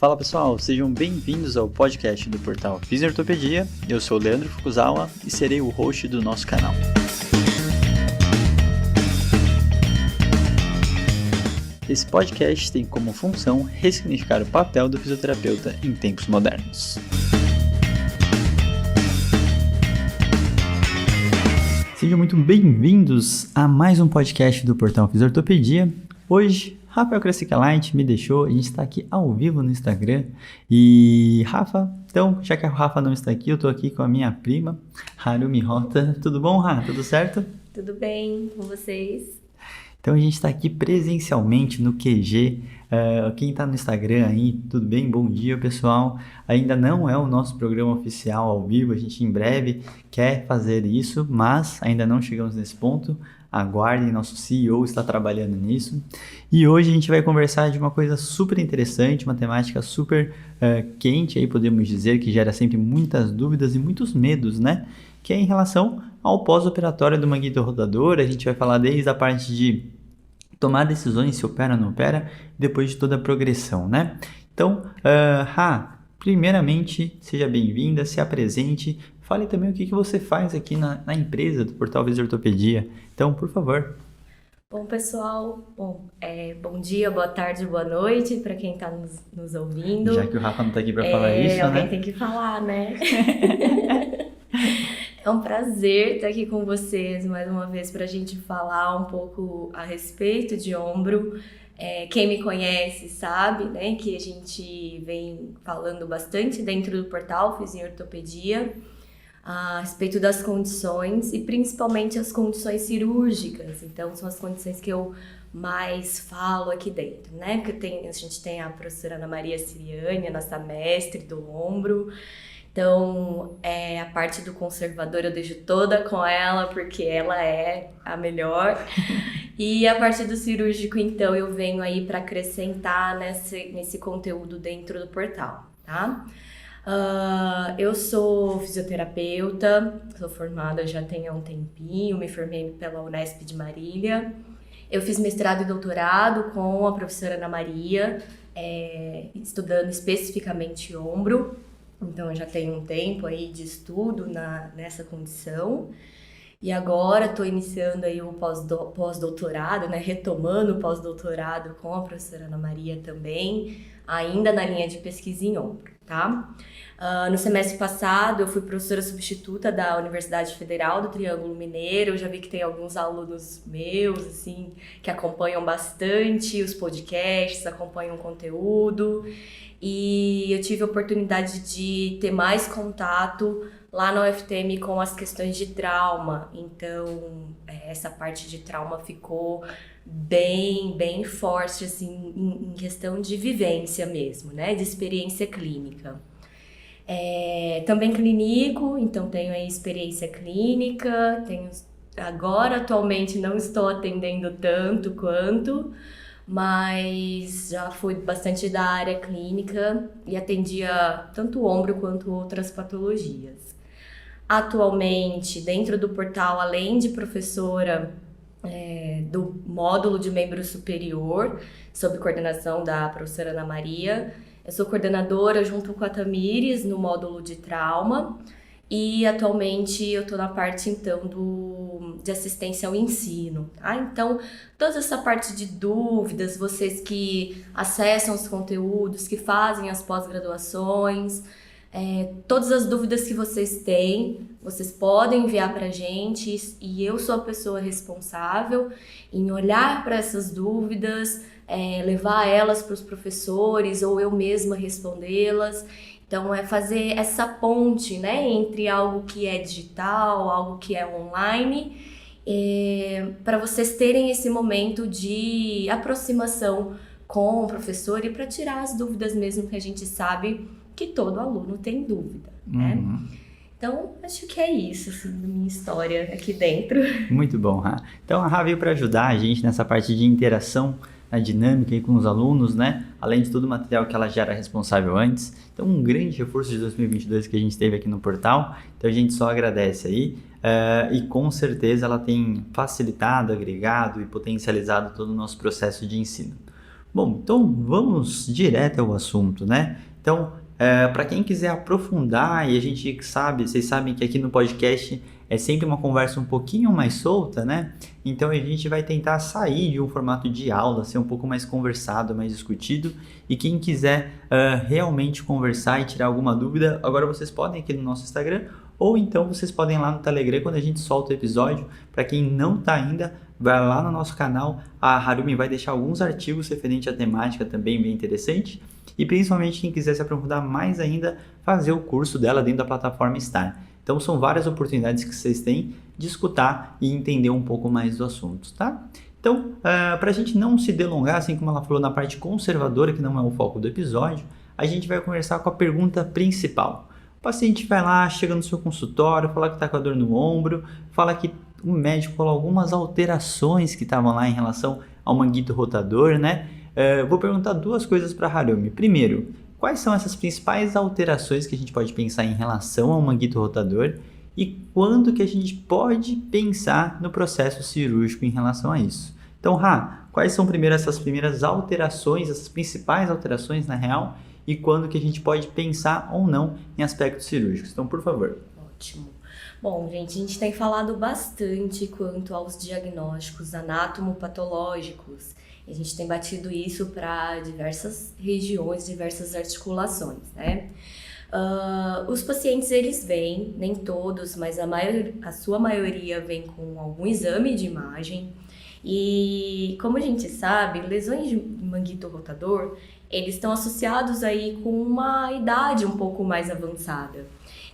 Fala pessoal, sejam bem-vindos ao podcast do portal Fisiortopedia. Eu sou o Leandro Fukuzawa e serei o host do nosso canal. Esse podcast tem como função ressignificar o papel do fisioterapeuta em tempos modernos. Sejam muito bem-vindos a mais um podcast do portal Fisiortopedia. Hoje, Rafael Krasicalait me deixou, a gente está aqui ao vivo no Instagram. E Rafa, então, já que a Rafa não está aqui, eu estou aqui com a minha prima, Harumi Rota. Tudo bom, Rafa? Tudo certo? Tudo bem com vocês? Então a gente está aqui presencialmente no QG. Quem está no Instagram aí, tudo bem? Bom dia, pessoal. Ainda não é o nosso programa oficial ao vivo, a gente em breve quer fazer isso, mas ainda não chegamos nesse ponto. Aguardem, nosso CEO está trabalhando nisso. E hoje a gente vai conversar de uma coisa super interessante, uma temática super quente, aí podemos dizer, que gera sempre muitas dúvidas e muitos medos, né? Que é em relação ao pós-operatório do manguito rotador. A gente vai falar desde a parte de tomar decisões, se opera ou não opera, depois de toda a progressão, né? Então, primeiramente, seja bem-vinda, se apresente, fale também o que você faz aqui na empresa do Portal Fisiortopedia. Então, por favor. Bom, pessoal, bom dia, boa tarde, boa noite para quem está nos ouvindo. Já que o Rafa não está aqui para falar isso, alguém né? tem que falar, né? É um prazer estar aqui com vocês mais uma vez para a gente falar um pouco a respeito de ombro. Quem me conhece sabe, né, que a gente vem falando bastante dentro do portal Fisiortopedia a respeito das condições e principalmente as condições cirúrgicas. Então, são as condições que eu mais falo aqui dentro, né? Porque a gente tem a professora Ana Maria Siriane, a nossa mestre do ombro. Então, a parte do conservador eu deixo toda com ela, porque ela é a melhor. E a parte do cirúrgico, então, eu venho aí para acrescentar nesse conteúdo dentro do portal, tá? Eu sou fisioterapeuta, sou formada já tem há um tempinho, me formei pela Unesp de Marília. Eu fiz mestrado e doutorado com a professora Ana Maria, estudando especificamente ombro. Então, eu já tenho um tempo aí de estudo nessa condição. E agora estou iniciando aí o pós-doutorado, né? Retomando o pós-doutorado com a professora Ana Maria também, ainda na linha de pesquisa em ombro, tá? No semestre passado, eu fui professora substituta da Universidade Federal do Triângulo Mineiro. Eu já vi que tem alguns alunos meus, assim, que acompanham bastante os podcasts, acompanham o conteúdo. E eu tive a oportunidade de ter mais contato lá na UFTM com as questões de trauma. Então, essa parte de trauma ficou bem forte, assim, em questão de vivência mesmo, né? De experiência clínica. Também clínico, então tenho aí experiência clínica, agora atualmente não estou atendendo tanto quanto, mas já fui bastante da área clínica e atendia tanto o ombro quanto outras patologias. Atualmente, dentro do portal, além de professora do módulo de membro superior, sob coordenação da professora Ana Maria, eu sou coordenadora junto com a Tamires no módulo de trauma e atualmente eu estou na parte então de assistência ao ensino. Então, toda essa parte de dúvidas, vocês que acessam os conteúdos, que fazem as pós-graduações, todas as dúvidas que vocês têm, vocês podem enviar para a gente e eu sou a pessoa responsável em olhar para essas dúvidas, levar elas para os professores ou eu mesma respondê-las. Então, fazer essa ponte, né, entre algo que é digital, algo que é online, para vocês terem esse momento de aproximação com o professor e para tirar as dúvidas mesmo, que a gente sabe que todo aluno tem dúvida, né? Então, acho que é isso, assim, da minha história aqui dentro. Muito bom, Ra. Então, a Ra veio para ajudar a gente nessa parte de interação, na dinâmica aí com os alunos, né? Além de todo o material que ela já era responsável antes. Então, um grande reforço de 2022 que a gente teve aqui no portal. Então, a gente só agradece aí. E com certeza ela tem facilitado, agregado e potencializado todo o nosso processo de ensino. Bom, então vamos direto ao assunto, né? Então, para quem quiser aprofundar, e a gente sabe, vocês sabem que aqui no podcast é sempre uma conversa um pouquinho mais solta, né? Então a gente vai tentar sair de um formato de aula, ser um pouco mais conversado, mais discutido. E quem quiser realmente conversar e tirar alguma dúvida, agora vocês podem aqui no nosso Instagram, ou então vocês podem ir lá no Telegram quando a gente solta o episódio. Para quem não está ainda, vai lá no nosso canal, a Harumi vai deixar alguns artigos referentes à temática também bem interessante. E principalmente quem quiser se aprofundar mais ainda, fazer o curso dela dentro da plataforma Star. Então são várias oportunidades que vocês têm de escutar e entender um pouco mais do assunto, tá? Então, para a gente não se delongar, assim como ela falou na parte conservadora, que não é o foco do episódio, a gente vai conversar com a pergunta principal. O paciente vai lá, chega no seu consultório, fala que está com a dor no ombro, fala que o médico falou algumas alterações que estavam lá em relação ao manguito rotador, né? Vou perguntar duas coisas para a Harumi. Primeiro, quais são essas principais alterações que a gente pode pensar em relação ao manguito rotador e quando que a gente pode pensar no processo cirúrgico em relação a isso? Então, quais são primeiro essas primeiras alterações, essas principais alterações na real e quando que a gente pode pensar ou não em aspectos cirúrgicos? Então, por favor. Ótimo. Bom, gente, a gente tem falado bastante quanto aos diagnósticos anatomopatológicos. A gente tem batido isso para diversas regiões, diversas articulações, né? Os pacientes, eles vêm, nem todos, mas a sua maioria vem com algum exame de imagem. E como a gente sabe, lesões de manguito rotador, eles estão associados aí com uma idade um pouco mais avançada.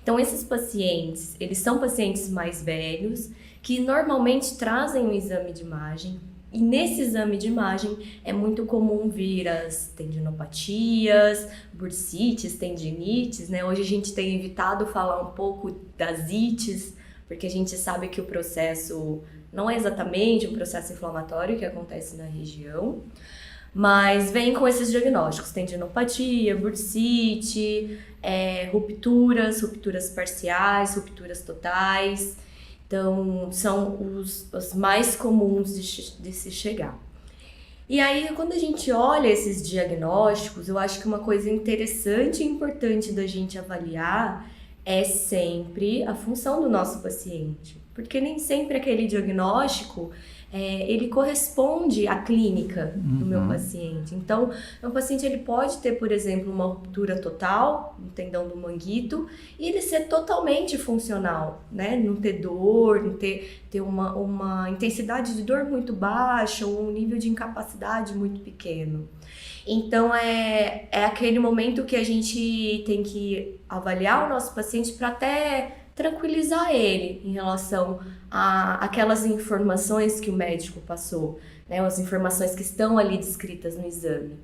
Então, esses pacientes, eles são pacientes mais velhos, que normalmente trazem um exame de imagem, e nesse exame de imagem é muito comum vir as tendinopatias, bursites, tendinites, né? Hoje a gente tem evitado falar um pouco das ites, porque a gente sabe que o processo não é exatamente um processo inflamatório que acontece na região, mas vem com esses diagnósticos, tendinopatia, bursite, rupturas parciais, rupturas totais. Então, são os mais comuns de se chegar. E aí, quando a gente olha esses diagnósticos, eu acho que uma coisa interessante e importante da gente avaliar é sempre a função do nosso paciente. Porque nem sempre aquele diagnóstico ele corresponde à clínica do meu paciente. Então, o paciente ele pode ter, por exemplo, uma ruptura total no tendão do manguito e ele ser totalmente funcional, né? Não ter dor, não ter uma intensidade de dor muito baixa ou um nível de incapacidade muito pequeno. Então, é aquele momento que a gente tem que avaliar o nosso paciente para até tranquilizar ele em relação a aquelas informações que o médico passou, né? As informações que estão ali descritas no exame.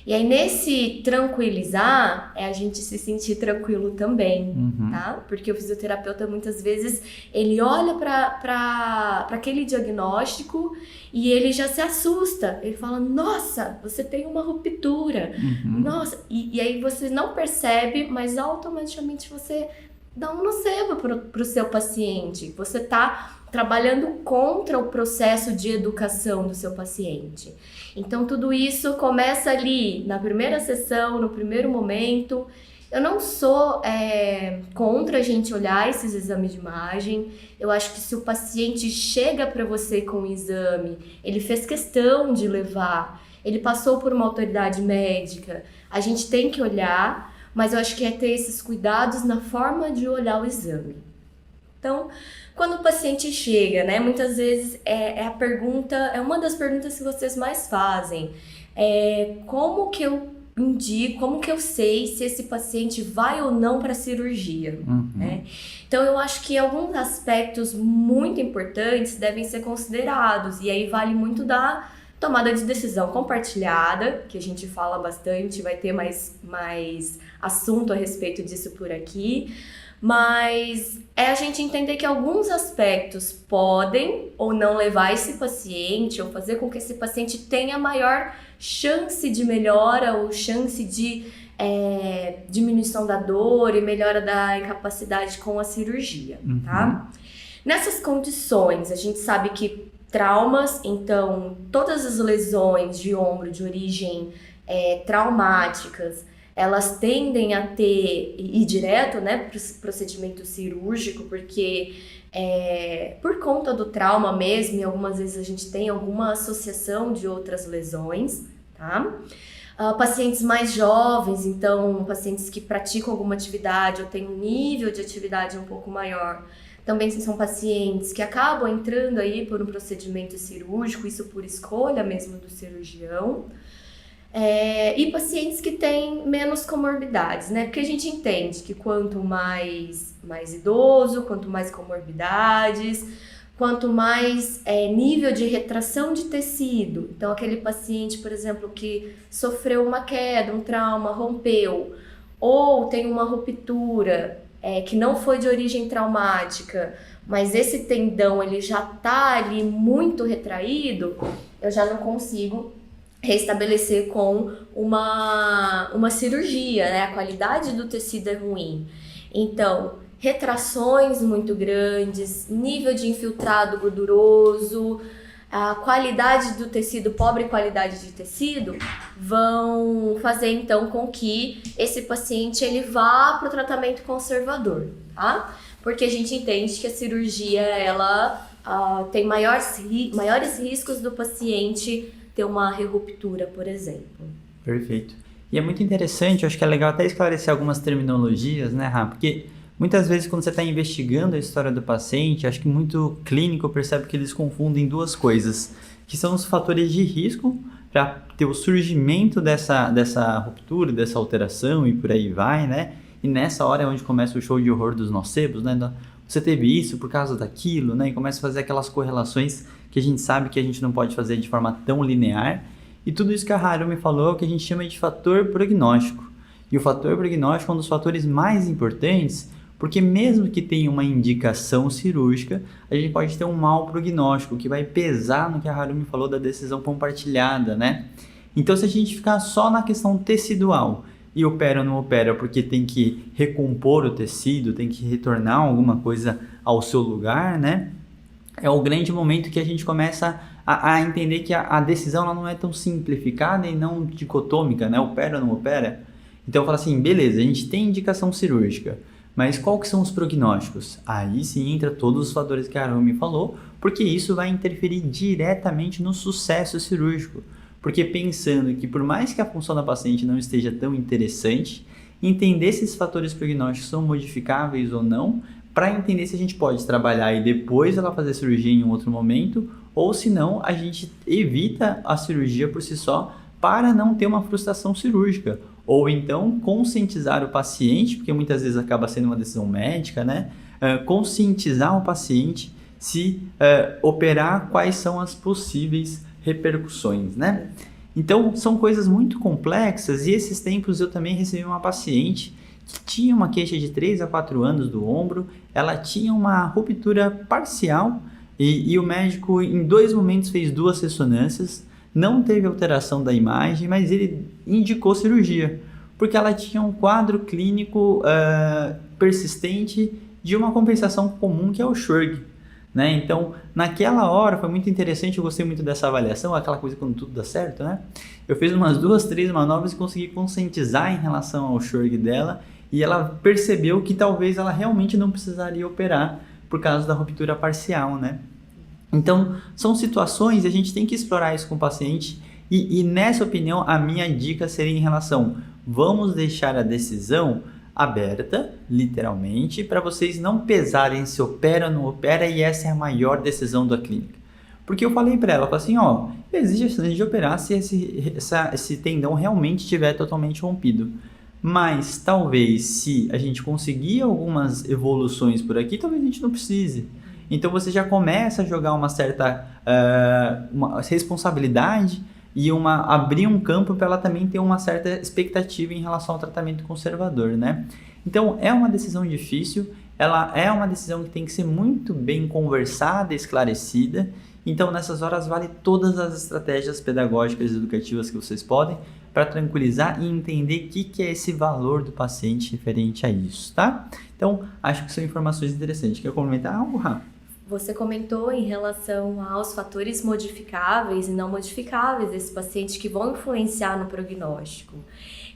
E aí, nesse tranquilizar, é a gente se sentir tranquilo também, tá? Porque o fisioterapeuta, muitas vezes, ele olha para aquele diagnóstico e ele já se assusta. Ele fala, nossa, você tem uma ruptura. Nossa, e aí você não percebe, mas automaticamente você dá um nocebo para o seu paciente. Você está trabalhando contra o processo de educação do seu paciente. Então, tudo isso começa ali na primeira sessão, no primeiro momento. Eu não sou contra a gente olhar esses exames de imagem. Eu acho que se o paciente chega para você com o exame, ele fez questão de levar, ele passou por uma autoridade médica, a gente tem que olhar, mas eu acho que é ter esses cuidados na forma de olhar o exame. Então, quando o paciente chega, né, muitas vezes é uma das perguntas que vocês mais fazem. Como que eu indico, como que eu sei se esse paciente vai ou não para a cirurgia? Né? Então, eu acho que alguns aspectos muito importantes devem ser considerados, e aí vale muito da tomada de decisão compartilhada, que a gente fala bastante, vai ter mais assunto a respeito disso por aqui, mas é a gente entender que alguns aspectos podem ou não levar esse paciente, ou fazer com que esse paciente tenha maior chance de melhora ou chance de diminuição da dor e melhora da incapacidade com a cirurgia, tá? Nessas condições, a gente sabe que traumas, então todas as lesões de ombro de origem traumáticas, elas tendem a ir direto, né, para o procedimento cirúrgico, porque por conta do trauma mesmo, e algumas vezes a gente tem alguma associação de outras lesões, tá? Pacientes mais jovens, então pacientes que praticam alguma atividade ou têm um nível de atividade um pouco maior, também são pacientes que acabam entrando aí por um procedimento cirúrgico, isso por escolha mesmo do cirurgião. E pacientes que têm menos comorbidades, né? Porque a gente entende que quanto mais idoso, quanto mais comorbidades, quanto mais nível de retração de tecido. Então, aquele paciente, por exemplo, que sofreu uma queda, um trauma, rompeu, ou tem uma ruptura que não foi de origem traumática, mas esse tendão ele já está ali muito retraído, eu já não consigo restabelecer com uma cirurgia, né? A qualidade do tecido é ruim. Então, retrações muito grandes, nível de infiltrado gorduroso, a qualidade do tecido, pobre qualidade de tecido, vão fazer então com que esse paciente ele vá para o tratamento conservador, tá? Porque a gente entende que a cirurgia ela tem maiores riscos do paciente ter uma reruptura, por exemplo. Perfeito. E é muito interessante, eu acho que é legal até esclarecer algumas terminologias, né, Rá? Porque muitas vezes quando você está investigando a história do paciente, acho que muito clínico percebe que eles confundem duas coisas, que são os fatores de risco para ter o surgimento dessa ruptura, dessa alteração e por aí vai, né? E nessa hora é onde começa o show de horror dos nocebos, né? Você teve isso por causa daquilo, né? E começa a fazer aquelas correlações que a gente sabe que a gente não pode fazer de forma tão linear. E tudo isso que a Harumi falou é o que a gente chama de fator prognóstico. E o fator prognóstico é um dos fatores mais importantes, porque mesmo que tenha uma indicação cirúrgica, a gente pode ter um mau prognóstico, que vai pesar no que a Harumi falou da decisão compartilhada, né? Então, se a gente ficar só na questão tecidual, e opera ou não opera porque tem que recompor o tecido, tem que retornar alguma coisa ao seu lugar, né? É o grande momento que a gente começa a entender que a decisão ela não é tão simplificada e não dicotômica, né? Opera ou não opera? Então, fala assim, beleza, a gente tem indicação cirúrgica, mas qual que são os prognósticos? Aí sim entra todos os fatores que a Harumi falou, porque isso vai interferir diretamente no sucesso cirúrgico. Porque pensando que por mais que a função da paciente não esteja tão interessante, entender se esses fatores prognósticos são modificáveis ou não, para entender se a gente pode trabalhar e depois ela fazer cirurgia em um outro momento, ou se não, a gente evita a cirurgia por si só para não ter uma frustração cirúrgica. Ou então conscientizar o paciente, porque muitas vezes acaba sendo uma decisão médica, né? Conscientizar o paciente se operar, quais são as possíveis repercussões, né? Então, são coisas muito complexas e esses tempos eu também recebi uma paciente que tinha uma queixa de 3 a 4 anos do ombro, ela tinha uma ruptura parcial e o médico em 2 momentos fez 2 ressonâncias, não teve alteração da imagem, mas ele indicou cirurgia, porque ela tinha um quadro clínico persistente de uma compensação comum que é o SHORG. Né? Então, naquela hora foi muito interessante, eu gostei muito dessa avaliação, aquela coisa quando tudo dá certo, né? Eu fiz umas 2, 3 manobras e consegui conscientizar em relação ao SHORG dela e ela percebeu que talvez ela realmente não precisaria operar por causa da ruptura parcial, né? Então, são situações e a gente tem que explorar isso com o paciente e nessa opinião, a minha dica seria em relação, vamos deixar a decisão aberta, literalmente, para vocês não pesarem se opera ou não opera e essa é a maior decisão da clínica. Porque eu falei para ela, assim, ó, existe a chance de operar se esse tendão realmente estiver totalmente rompido. Mas talvez se a gente conseguir algumas evoluções por aqui, talvez a gente não precise. Então você já começa a jogar uma certa uma responsabilidade e abrir um campo para ela também ter uma certa expectativa em relação ao tratamento conservador, né? Então, é uma decisão difícil, ela é uma decisão que tem que ser muito bem conversada e esclarecida, então nessas horas vale todas as estratégias pedagógicas e educativas que vocês podem para tranquilizar e entender o que é esse valor do paciente referente a isso, tá? Então, acho que são informações interessantes. Quer comentar algo, Rafa? você comentou em relação aos fatores modificáveis e não modificáveis desse paciente que vão influenciar no prognóstico.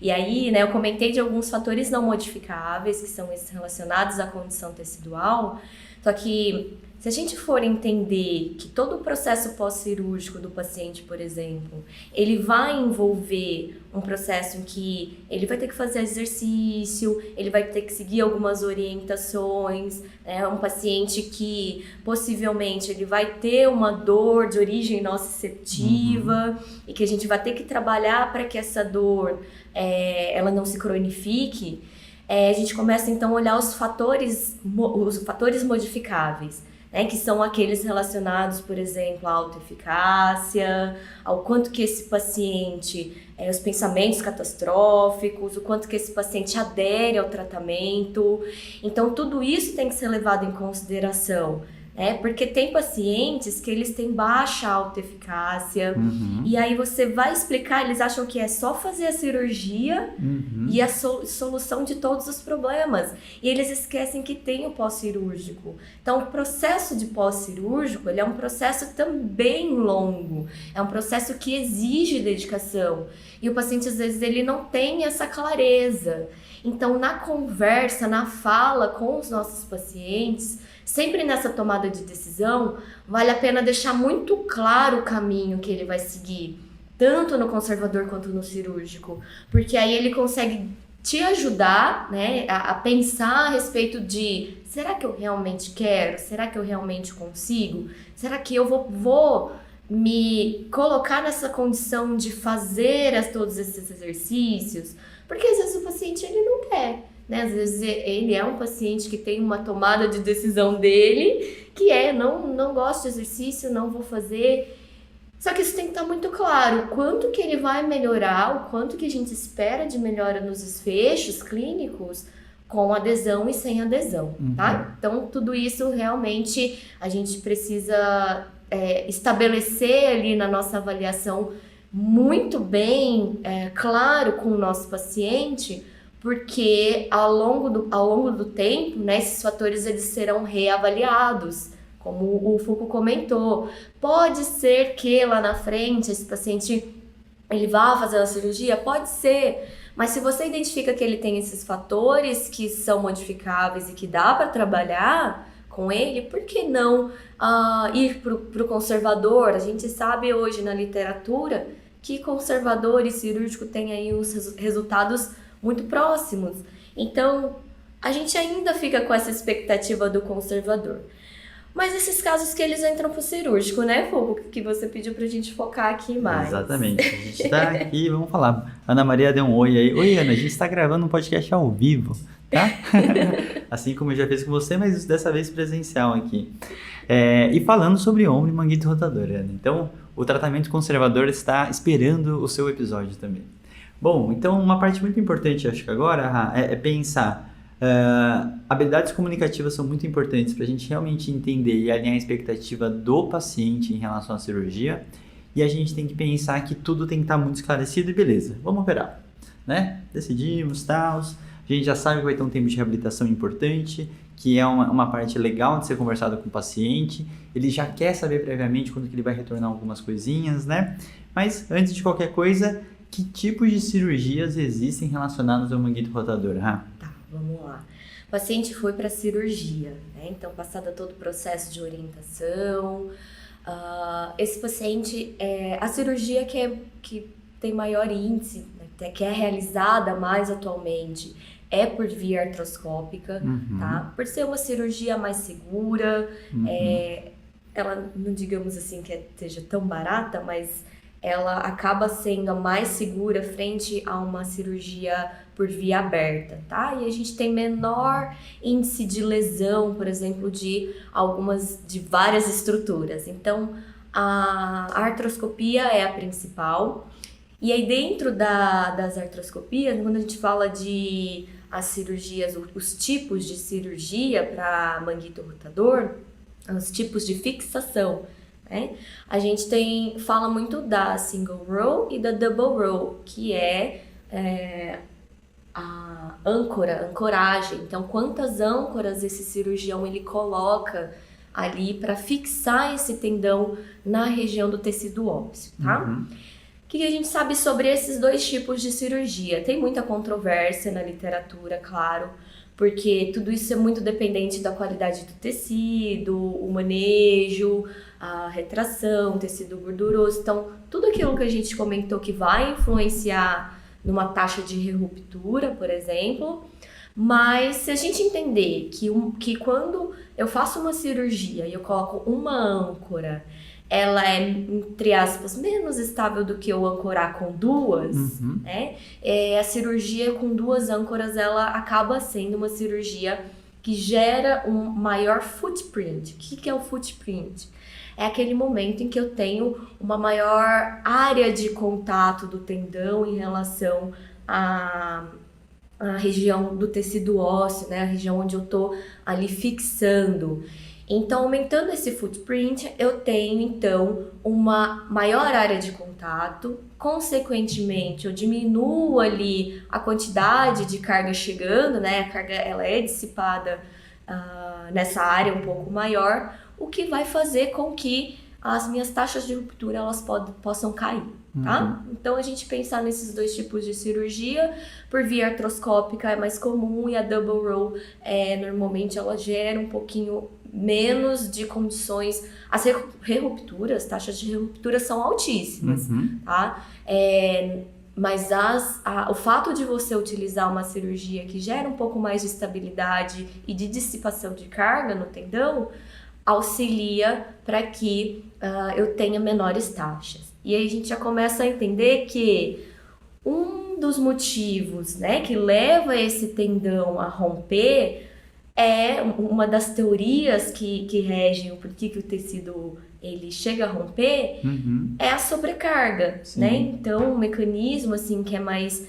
E aí, né, eu comentei de alguns fatores não modificáveis, que são esses relacionados à condição tecidual, só que se a gente for entender que todo o processo pós-cirúrgico do paciente, por exemplo, ele vai envolver um processo em que ele vai ter que fazer exercício, ele vai ter que seguir algumas orientações, né? Um paciente que possivelmente ele vai ter uma dor de origem nociceptiva e que a gente vai ter que trabalhar para que essa dor ela não se cronifique, a gente começa então a olhar os fatores modificáveis. Né, que são aqueles relacionados, por exemplo, à autoeficácia, ao quanto que esse paciente, os pensamentos catastróficos, o quanto que esse paciente adere ao tratamento. Então, tudo isso tem que ser levado em consideração. Porque tem pacientes que eles têm baixa autoeficácia, e aí você vai explicar, eles acham que é só fazer a cirurgia e a solução de todos os problemas, e eles esquecem que tem o pós-cirúrgico. Então o processo de pós-cirúrgico, ele é um processo também longo, é um processo que exige dedicação, e o paciente às vezes ele não tem essa clareza. Então na conversa, na fala com os nossos pacientes, sempre nessa tomada de decisão, vale a pena deixar muito claro o caminho que ele vai seguir, tanto no conservador quanto no cirúrgico, porque aí ele consegue te ajudar, né, a pensar a respeito de: será que eu realmente quero? Será que eu realmente consigo? Será que eu vou me colocar nessa condição de fazer todos esses exercícios? Porque às vezes o paciente ele não quer. Né? Às vezes ele é um paciente que tem uma tomada de decisão dele, que não gosto de exercício, não vou fazer. Só que isso tem que estar muito claro, o quanto que ele vai melhorar, o quanto que a gente espera de melhora nos desfechos clínicos, com adesão e sem adesão, tá? Então, tudo isso realmente a gente precisa estabelecer ali na nossa avaliação muito bem claro com o nosso paciente, porque ao longo do tempo, né, esses fatores eles serão reavaliados, como o Foucault comentou. Pode ser que lá na frente esse paciente ele vá fazer a cirurgia? Pode ser, mas se você identifica que ele tem esses fatores que são modificáveis e que dá para trabalhar com ele, por que não ir para o conservador? A gente sabe hoje na literatura que conservador e cirúrgico têm aí os resultados muito próximos. Então, a gente ainda fica com essa expectativa do conservador. Mas esses casos que eles entram pro cirúrgico, né, Fogo? Que você pediu pra gente focar aqui mais. Exatamente. A gente tá aqui, vamos falar. Ana Maria deu um oi aí. Oi, Ana, a gente tá gravando um podcast ao vivo, tá? Assim como eu já fiz com você, mas dessa vez presencial aqui. E falando sobre ombro e manguito rotador, Ana. Então, o tratamento conservador está esperando o seu episódio também. Bom, então uma parte muito importante, acho que agora, é pensar. Habilidades comunicativas são muito importantes para a gente realmente entender e alinhar a expectativa do paciente em relação à cirurgia. E a gente tem que pensar que tudo tem que estar muito esclarecido e beleza, vamos operar, né? Decidimos, tal. A gente já sabe que vai ter um tempo de reabilitação importante, que é uma parte legal de ser conversado com o paciente. Ele já quer saber previamente quando que ele vai retornar algumas coisinhas, né? Mas antes de qualquer coisa, que tipos de cirurgias existem relacionadas ao manguito rotador? Tá, vamos lá. O paciente foi para cirurgia, né? Então, passado todo o processo de orientação, esse paciente, a cirurgia que tem maior índice, né, que é realizada mais atualmente, é por via artroscópica, tá? Por ser uma cirurgia mais segura, ela, não digamos assim que seja tão barata, mas ela acaba sendo a mais segura frente a uma cirurgia por via aberta, tá? E a gente tem menor índice de lesão, por exemplo, de várias estruturas. Então, a artroscopia é a principal. E aí, dentro das artroscopias, quando a gente fala de as cirurgias, os tipos de cirurgia para manguito rotador, os tipos de fixação, né? A gente fala muito da single row e da double row, que é a ancoragem. Então, quantas âncoras esse cirurgião ele coloca ali para fixar esse tendão na região do tecido ósseo, tá? O que a gente sabe sobre esses dois tipos de cirurgia? Tem muita controvérsia na literatura, claro, porque tudo isso é muito dependente da qualidade do tecido, o manejo, a retração, tecido gorduroso. Então, tudo aquilo que a gente comentou que vai influenciar numa taxa de ruptura, por exemplo. Mas se a gente entender que quando eu faço uma cirurgia e eu coloco uma âncora, ela é, entre aspas, menos estável do que eu ancorar com duas, né? A cirurgia com duas âncoras, ela acaba sendo uma cirurgia que gera um maior footprint. O que é o footprint? É aquele momento em que eu tenho uma maior área de contato do tendão em relação à região do tecido ósseo, né? A região onde eu tô ali fixando. Então, aumentando esse footprint, eu tenho, então, uma maior área de contato. Consequentemente, eu diminuo ali a quantidade de carga chegando, né? A carga, ela é dissipada nessa área um pouco maior, o que vai fazer com que as minhas taxas de ruptura, elas possam cair, tá? Então, a gente pensar nesses dois tipos de cirurgia, por via artroscópica é mais comum, e a double roll, normalmente, ela gera um pouquinho menos de condições. As rerupturas, taxas de reruptura são altíssimas, tá? Mas o fato de você utilizar uma cirurgia que gera um pouco mais de estabilidade e de dissipação de carga no tendão, auxilia para que eu tenha menores taxas. E aí a gente já começa a entender que um dos motivos, né, que leva esse tendão a romper é uma das teorias que regem o porquê que o tecido ele chega a romper, é a sobrecarga, né? Então, um mecanismo assim que é mais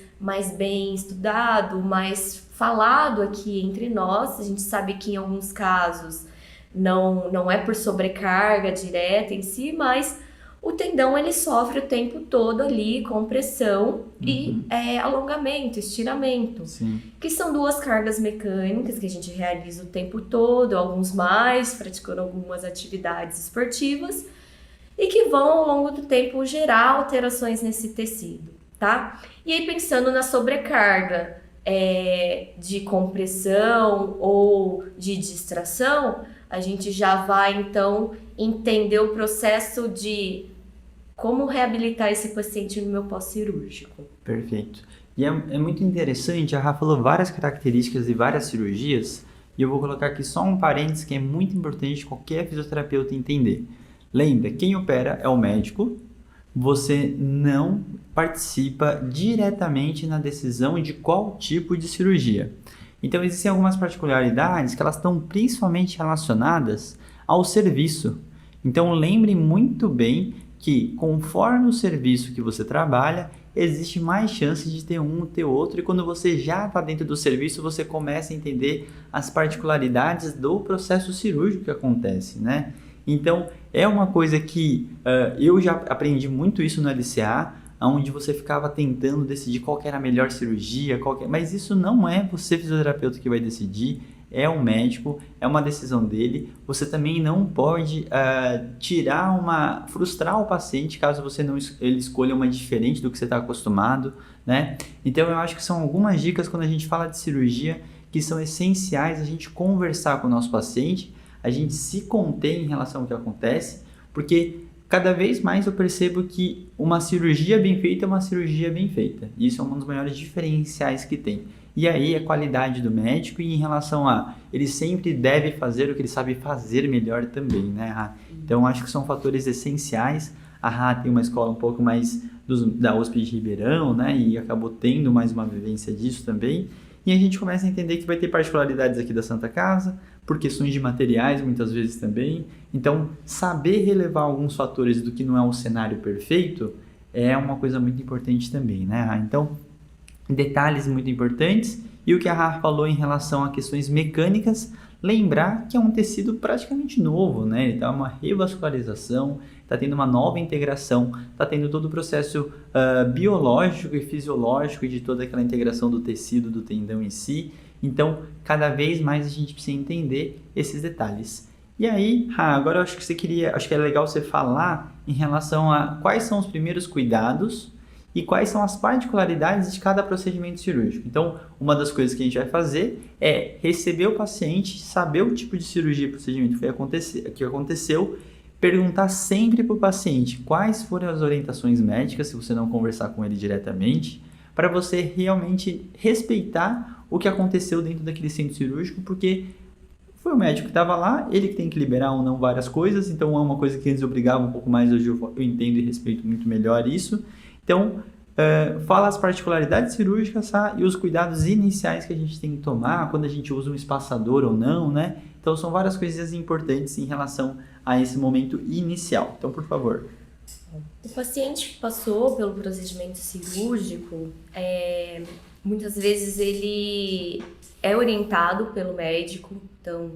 bem estudado, mais falado aqui entre nós, a gente sabe que em alguns casos não é por sobrecarga direta em si, mas o tendão ele sofre o tempo todo ali compressão e alongamento, estiramento, que são duas cargas mecânicas que a gente realiza o tempo todo, alguns mais, praticando algumas atividades esportivas, e que vão ao longo do tempo gerar alterações nesse tecido, tá? E aí pensando na sobrecarga de compressão ou de distração, a gente já vai então entender o processo de como reabilitar esse paciente no meu pós-cirúrgico. Perfeito. E é muito interessante, a Rafa falou várias características de várias cirurgias, e eu vou colocar aqui só um parênteses que é muito importante qualquer fisioterapeuta entender. Lembra, quem opera é o médico, você não participa diretamente na decisão de qual tipo de cirurgia. Então, existem algumas particularidades que elas estão principalmente relacionadas ao serviço. Então, lembre muito bem que, conforme o serviço que você trabalha, existe mais chance de ter um, ter outro, e quando você já está dentro do serviço, você começa a entender as particularidades do processo cirúrgico que acontece, né? Então, é uma coisa que eu já aprendi muito isso no LCA, onde você ficava tentando decidir qual que era a melhor cirurgia, mas isso não é você, fisioterapeuta, que vai decidir, é o médico, é uma decisão dele. Você também não pode frustrar o paciente caso ele escolha uma diferente do que você está acostumado, né? Então eu acho que são algumas dicas quando a gente fala de cirurgia que são essenciais a gente conversar com o nosso paciente, a gente se conter em relação ao que acontece, porque cada vez mais eu percebo que uma cirurgia bem feita é uma cirurgia bem feita. Isso é um dos maiores diferenciais que tem. E aí a qualidade do médico, e em relação ele sempre deve fazer o que ele sabe fazer melhor também, né, Rá? Então acho que são fatores essenciais. A Rá tem uma escola um pouco mais da USP de Ribeirão, né, e acabou tendo mais uma vivência disso também. E a gente começa a entender que vai ter particularidades aqui da Santa Casa, por questões de materiais muitas vezes também. Então, saber relevar alguns fatores do que não é um cenário perfeito é uma coisa muito importante também, né, Rá? Então, detalhes muito importantes. E o que a Rafa falou em relação a questões mecânicas, lembrar que é um tecido praticamente novo, né? Ele está uma revascularização, está tendo uma nova integração, está tendo todo o processo biológico e fisiológico de toda aquela integração do tecido, do tendão em si. Então, cada vez mais a gente precisa entender esses detalhes. E aí, agora eu acho que acho que é legal você falar em relação a quais são os primeiros cuidados e quais são as particularidades de cada procedimento cirúrgico. Então, uma das coisas que a gente vai fazer é receber o paciente, saber o tipo de cirurgia e procedimento que aconteceu, perguntar sempre para o paciente quais foram as orientações médicas, se você não conversar com ele diretamente, para você realmente respeitar o que aconteceu dentro daquele centro cirúrgico, porque foi o médico que estava lá, ele que tem que liberar ou não várias coisas, então é uma coisa que antes obrigava um pouco mais, hoje eu entendo e respeito muito melhor isso. Então, fala as particularidades cirúrgicas, tá? E os cuidados iniciais que a gente tem que tomar, quando a gente usa um espaçador ou não, né? Então, são várias coisas importantes em relação a esse momento inicial. Então, por favor. O paciente que passou pelo procedimento cirúrgico, muitas vezes ele é orientado pelo médico, então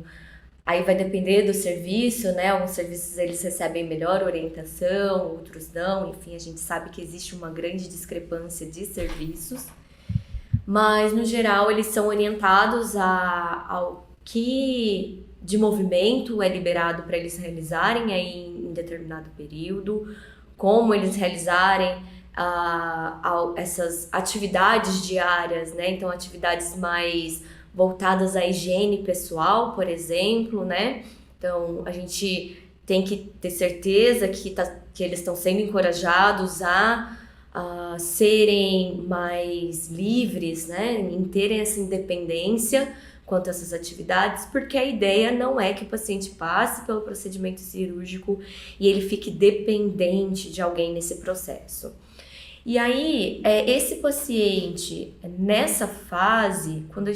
aí vai depender do serviço, né? Alguns serviços eles recebem melhor orientação, outros não, enfim, a gente sabe que existe uma grande discrepância de serviços, mas no geral eles são orientados ao que de movimento é liberado para eles realizarem aí em determinado período, como eles realizarem essas atividades diárias, né? Então, atividades mais voltadas à higiene pessoal, por exemplo, né? Então, a gente tem que ter certeza que eles estão sendo encorajados a serem mais livres, né? Em terem essa independência quanto a essas atividades, porque a ideia não é que o paciente passe pelo procedimento cirúrgico e ele fique dependente de alguém nesse processo. E aí, esse paciente, nessa fase, quando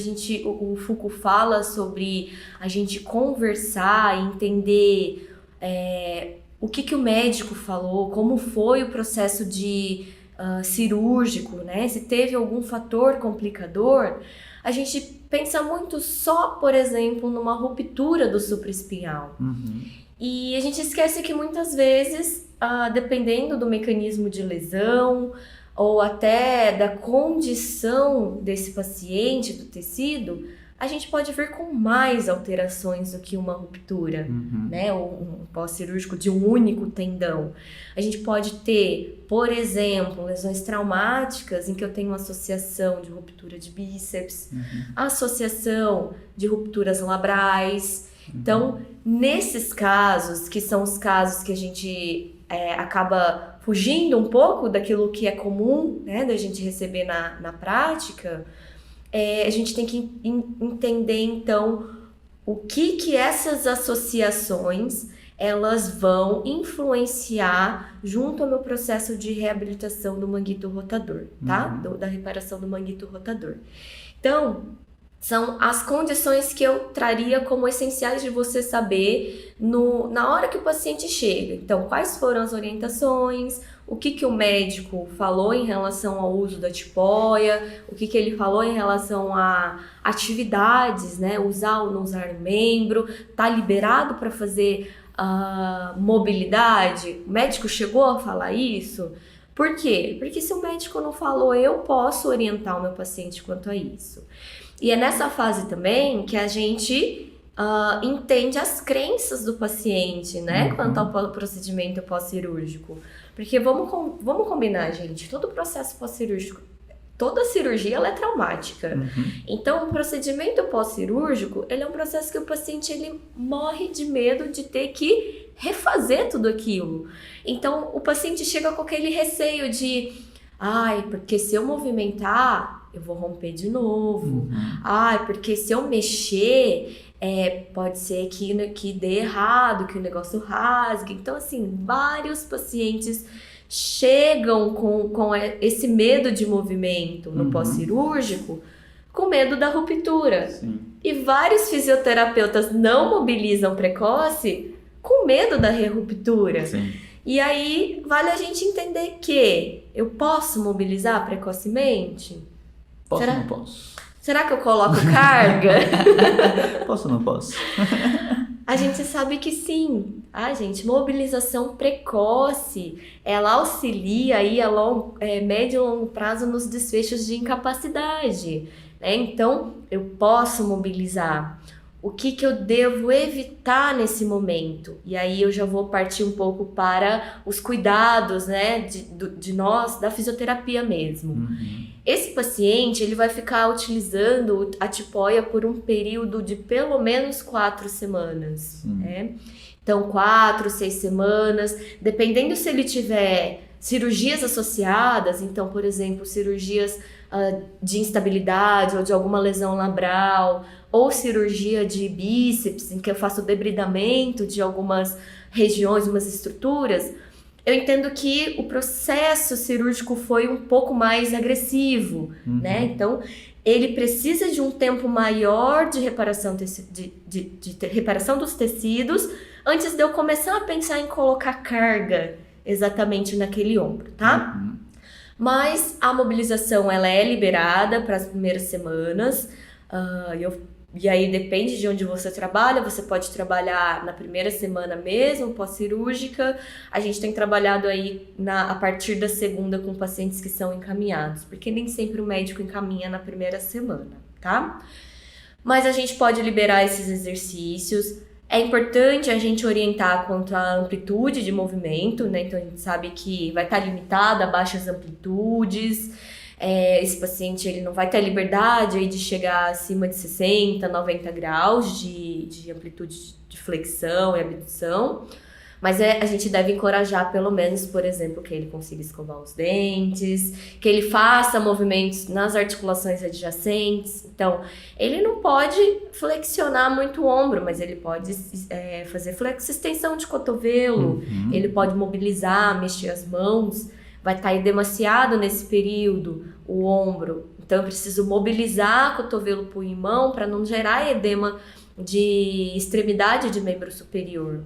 o Foucault fala sobre a gente conversar e entender o que o médico falou, como foi o processo cirúrgico, né? Se teve algum fator complicador, a gente pensa muito só, por exemplo, numa ruptura do supraespinhal. Uhum. E a gente esquece que muitas vezes, dependendo do mecanismo de lesão ou até da condição desse paciente, do tecido, a gente pode vir com mais alterações do que uma ruptura, né? Ou um pós-cirúrgico de um único tendão. A gente pode ter, por exemplo, lesões traumáticas em que eu tenho associação de ruptura de bíceps, associação de rupturas labrais. Então, nesses casos, que são os casos que a gente acaba fugindo um pouco daquilo que é comum, né, da gente receber na prática, a gente tem que entender, então, o que essas associações elas vão influenciar junto ao meu processo de reabilitação do manguito rotador, tá? Da reparação do manguito rotador. Então, são as condições que eu traria como essenciais de você saber na hora que o paciente chega. Então, quais foram as orientações, o que o médico falou em relação ao uso da tipóia, o que ele falou em relação a atividades, né? Usar ou não usar o membro, tá liberado para fazer mobilidade? O médico chegou a falar isso? Por quê? Porque se o médico não falou, eu posso orientar o meu paciente quanto a isso. E é nessa fase também que a gente entende as crenças do paciente, né? Quanto ao procedimento pós-cirúrgico. Porque vamos combinar, gente, todo processo pós-cirúrgico, toda cirurgia ela é traumática. Então, o procedimento pós-cirúrgico, ele é um processo que o paciente ele morre de medo de ter que refazer tudo aquilo. Então, o paciente chega com aquele receio de, porque se eu movimentar, eu vou romper de novo. Porque se eu mexer, pode ser que dê errado, que o negócio rasgue. Então, assim, vários pacientes chegam com esse medo de movimento no pós-cirúrgico, com medo da ruptura. Sim. E vários fisioterapeutas não mobilizam precoce com medo da ruptura. Sim. E aí, vale a gente entender que eu posso mobilizar precocemente? Posso ou não posso? Será que eu coloco carga? Posso ou não posso? A gente sabe que sim. Gente, mobilização precoce, ela auxilia aí a médio e longo prazo nos desfechos de incapacidade, né? Então, eu posso mobilizar. o que eu devo evitar nesse momento? E aí eu já vou partir um pouco para os cuidados, né, de nós, da fisioterapia mesmo. Esse paciente, ele vai ficar utilizando a tipoia por um período de pelo menos 4 semanas, né? Então, 4, 6 semanas, dependendo se ele tiver cirurgias associadas, então, por exemplo, cirurgias de instabilidade ou de alguma lesão labral, ou cirurgia de bíceps, em que eu faço debridamento de algumas regiões, umas estruturas, eu entendo que o processo cirúrgico foi um pouco mais agressivo, né? Então, ele precisa de um tempo maior de reparação, de reparação dos tecidos antes de eu começar a pensar em colocar carga exatamente naquele ombro, tá? Mas a mobilização, ela é liberada para as primeiras semanas, e aí depende de onde você trabalha, você pode trabalhar na primeira semana mesmo, pós-cirúrgica. A gente tem trabalhado aí a partir da segunda com pacientes que são encaminhados, porque nem sempre o médico encaminha na primeira semana, tá? Mas a gente pode liberar esses exercícios. É importante a gente orientar quanto à amplitude de movimento, né? Então a gente sabe que vai estar limitada a baixas amplitudes. Esse paciente ele não vai ter a liberdade aí de chegar acima de 60, 90 graus de amplitude de flexão e abdução, mas a gente deve encorajar pelo menos, por exemplo, que ele consiga escovar os dentes, que ele faça movimentos nas articulações adjacentes. Então, ele não pode flexionar muito o ombro, mas ele pode fazer extensão de cotovelo, ele pode mobilizar, mexer as mãos. Vai estar edemaciado nesse período o ombro, então eu preciso mobilizar cotovelo, punho e mão para não gerar edema de extremidade de membro superior.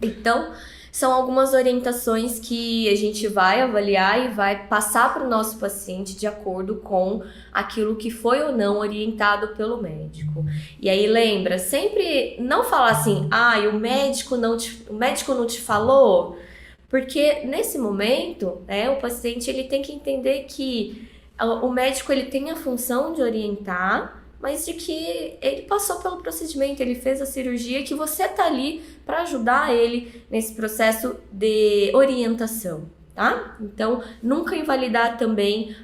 Então, são algumas orientações que a gente vai avaliar e vai passar para o nosso paciente de acordo com aquilo que foi ou não orientado pelo médico. E aí lembra, sempre não falar assim, o médico não te falou. Porque nesse momento, né, o paciente ele tem que entender que o médico ele tem a função de orientar, mas de que ele passou pelo procedimento, ele fez a cirurgia, que você tá ali para ajudar ele nesse processo de orientação, tá? Então, nunca invalidar também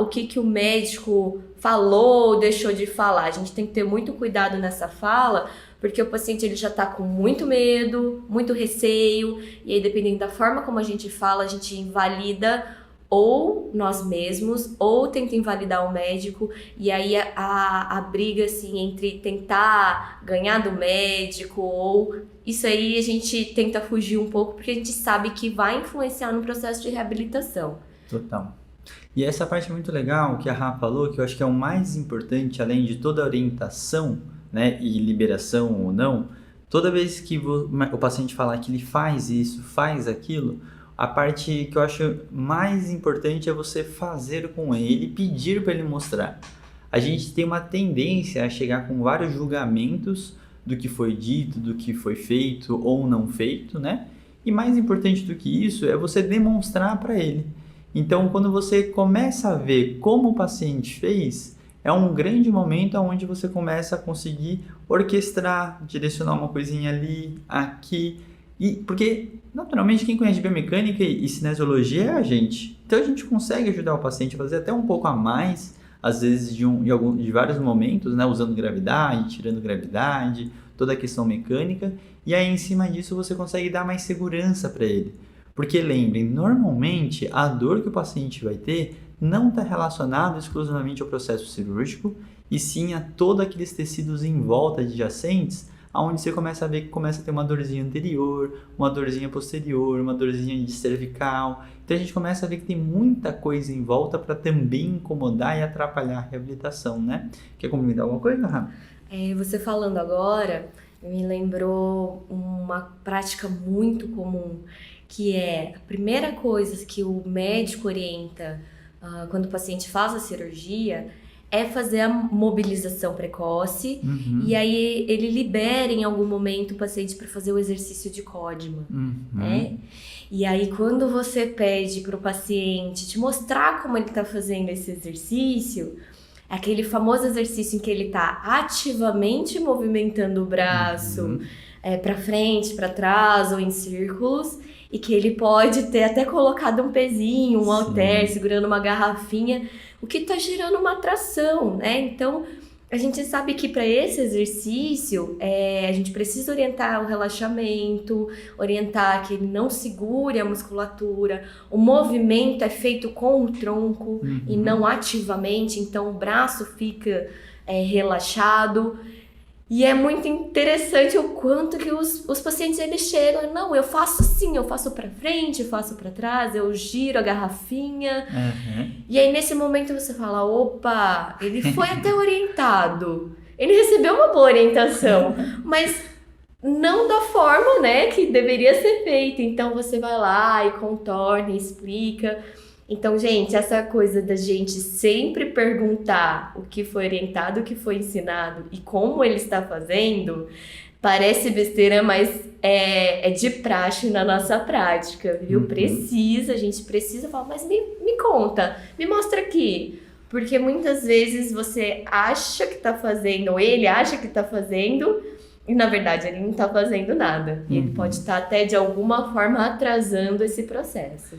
o que o médico falou ou deixou de falar. A gente tem que ter muito cuidado nessa fala, porque o paciente ele já está com muito medo, muito receio, e aí dependendo da forma como a gente fala, a gente invalida ou nós mesmos, ou tenta invalidar o médico, e aí a briga assim, entre tentar ganhar do médico, ou isso aí a gente tenta fugir um pouco, porque a gente sabe que vai influenciar no processo de reabilitação. Total. E essa parte é muito legal que a Rafa falou, que eu acho que é o mais importante, além de toda a orientação, né, e liberação ou não, toda vez que o paciente falar que ele faz isso, faz aquilo, a parte que eu acho mais importante é você fazer com ele, pedir para ele mostrar. A gente tem uma tendência a chegar com vários julgamentos do que foi dito, do que foi feito ou não feito, né? E mais importante do que isso é você demonstrar para ele. Então, quando você começa a ver como o paciente fez, é um grande momento onde você começa a conseguir orquestrar, direcionar uma coisinha ali, aqui. Porque, naturalmente, quem conhece biomecânica e cinesiologia é a gente. Então, a gente consegue ajudar o paciente a fazer até um pouco a mais, às vezes de vários momentos, né? Usando gravidade, tirando gravidade, toda a questão mecânica. E aí, em cima disso, você consegue dar mais segurança para ele. Porque, lembrem, normalmente, a dor que o paciente vai ter não está relacionado exclusivamente ao processo cirúrgico, e sim a todos aqueles tecidos em volta adjacentes, onde você começa a ver que começa a ter uma dorzinha anterior, uma dorzinha posterior, uma dorzinha de cervical. Então a gente começa a ver que tem muita coisa em volta para também incomodar e atrapalhar a reabilitação, né? Quer comentar alguma coisa, Rafa? Você falando agora, me lembrou uma prática muito comum, que é a primeira coisa que o médico orienta quando o paciente faz a cirurgia é fazer a mobilização precoce, e aí ele libera em algum momento o paciente para fazer o exercício de Codman, né? E aí quando você pede para o paciente te mostrar como ele está fazendo esse exercício, É aquele famoso exercício em que ele está ativamente movimentando o braço para frente, para trás ou em círculos, e que ele pode ter até colocado um pezinho, um halter, segurando uma garrafinha, o que está gerando uma atração, né? Então, a gente sabe que para esse exercício, a gente precisa orientar o relaxamento, orientar que ele não segure a musculatura, o movimento é feito com o tronco e não ativamente, então o braço fica relaxado. E é muito interessante o quanto que os pacientes eles chegam, não, eu faço assim, eu faço para frente, eu faço para trás, eu giro a garrafinha. E aí nesse momento você fala, opa, ele foi até orientado, ele recebeu uma boa orientação, mas não da forma, né, que deveria ser feita. Então você vai lá e contorna, explica. Então, gente, essa coisa da gente sempre perguntar o que foi orientado, o que foi ensinado e como ele está fazendo, parece besteira, mas é de praxe na nossa prática, viu? A gente precisa falar, mas me conta, me mostra aqui. Porque muitas vezes você acha que está fazendo, ou ele acha que está fazendo, e na verdade ele não está fazendo nada. E ele pode estar até de alguma forma atrasando esse processo.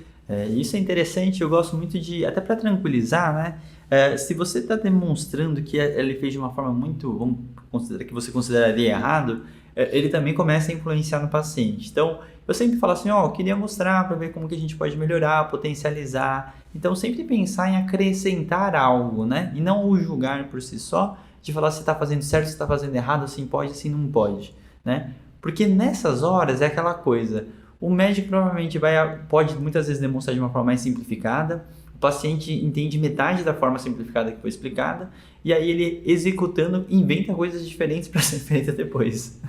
Isso é interessante, eu gosto muito de, até para tranquilizar, né? Se você está demonstrando que ele fez de uma forma muito, vamos considerar que você consideraria errado, ele também começa a influenciar no paciente. Então, eu sempre falo assim, eu queria mostrar para ver como que a gente pode melhorar, potencializar. Então, sempre pensar em acrescentar algo, né? E não o julgar por si só, de falar se está fazendo certo, se está fazendo errado, assim pode, assim não pode, né? Porque nessas horas é aquela coisa... O médico provavelmente pode muitas vezes demonstrar de uma forma mais simplificada, o paciente entende metade da forma simplificada que foi explicada, e aí ele executando inventa coisas diferentes para ser feita depois.